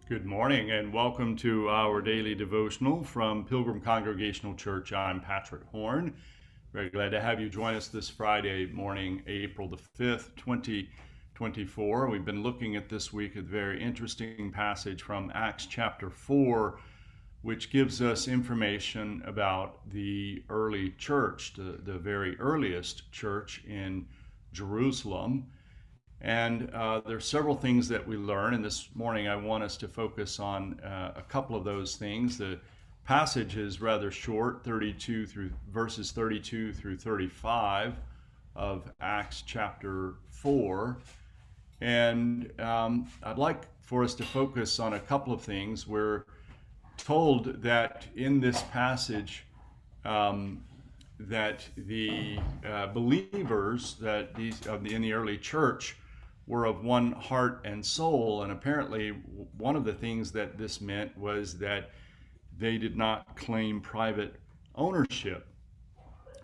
Good morning and welcome to our daily devotional from Pilgrim Congregational Church. I'm Patrick Horn. Very glad to have you join us this Friday morning, April the 5th, 2024. We've been looking at this week a very interesting passage from Acts chapter 4, which gives us information about the early church, the very earliest church in Jerusalem. And there's several things that we learn, and this morning I want us to focus on a couple of those things. The passage is rather short, verses 32 through 35 of Acts chapter 4. And I'd like for us to focus on a couple of things. We're told that in this passage that the believers in the early church were of one heart and soul, and apparently one of the things that this meant was that they did not claim private ownership,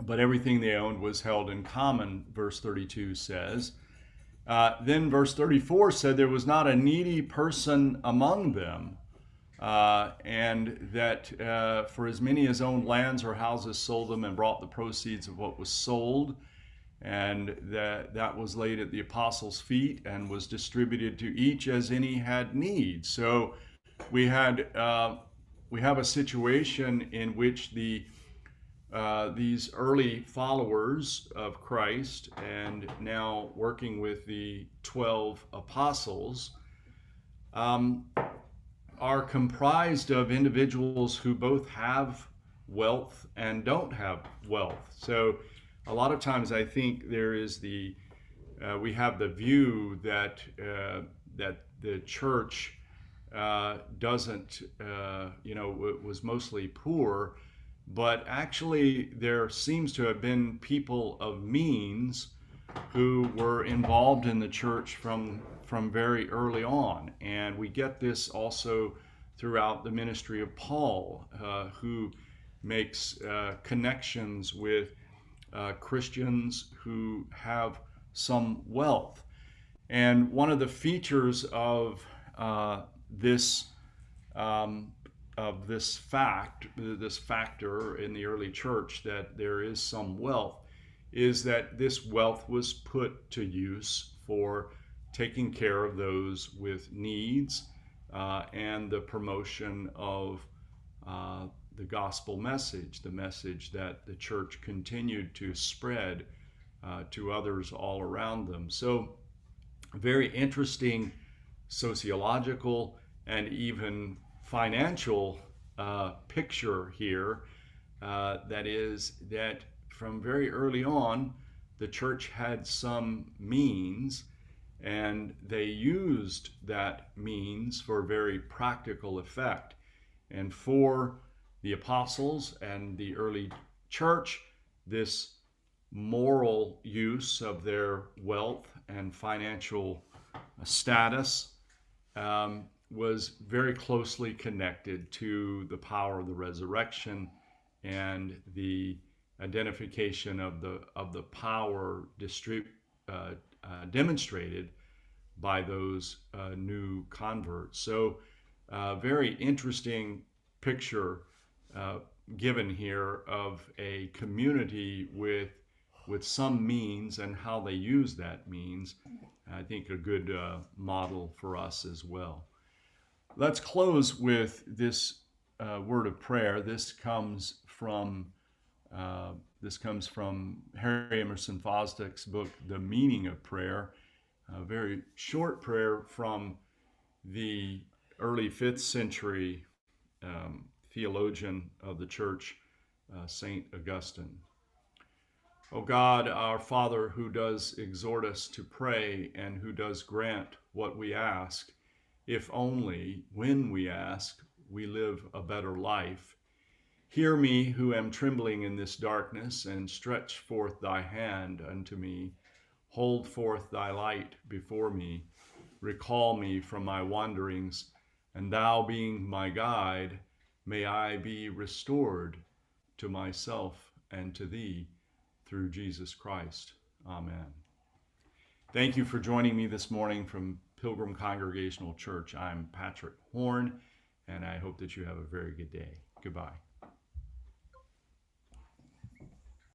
but everything they owned was held in common, verse 32 says. Then verse 34 said there was not a needy person among them, and that for as many as owned lands or houses sold them and brought the proceeds of what was sold, and that was laid at the apostles' feet and was distributed to each as any had need. So we have a situation in which these early followers of Christ, and now working with the 12 apostles, are comprised of individuals who both have wealth and don't have wealth. So a lot of times I think there is we have the view that the church doesn't, was mostly poor, but actually there seems to have been people of means who were involved in the church from very early on. And we get this also throughout the ministry of Paul, who makes connections with Christians who have some wealth. And one of the features of this factor in the early church, that there is some wealth, is that this wealth was put to use for taking care of those with needs and the promotion of the gospel message, the message that the church continued to spread to others all around them. So, very interesting sociological and even financial picture here. That is, that from very early on, the church had some means, and they used that means for very practical effect. And for the apostles and the early church, this moral use of their wealth and financial status was very closely connected to the power of the resurrection and the identification of the power demonstrated by those new converts. So very interesting picture given here of a community with some means and how they use that means. I think a good model for us as well. Let's close with this word of prayer. This comes from Harry Emerson Fosdick's book, The Meaning of Prayer. A very short prayer from the early 5th century theologian of the church, St. Augustine. O God, our Father, who does exhort us to pray and who does grant what we ask, if only, when we ask, we live a better life. Hear me, who am trembling in this darkness, and stretch forth thy hand unto me. Hold forth thy light before me. Recall me from my wanderings, and thou being my guide, may I be restored to myself and to thee through Jesus Christ. Amen. Thank you for joining me this morning from Pilgrim Congregational Church. I'm Patrick Horn, and I hope that you have a very good day. Goodbye.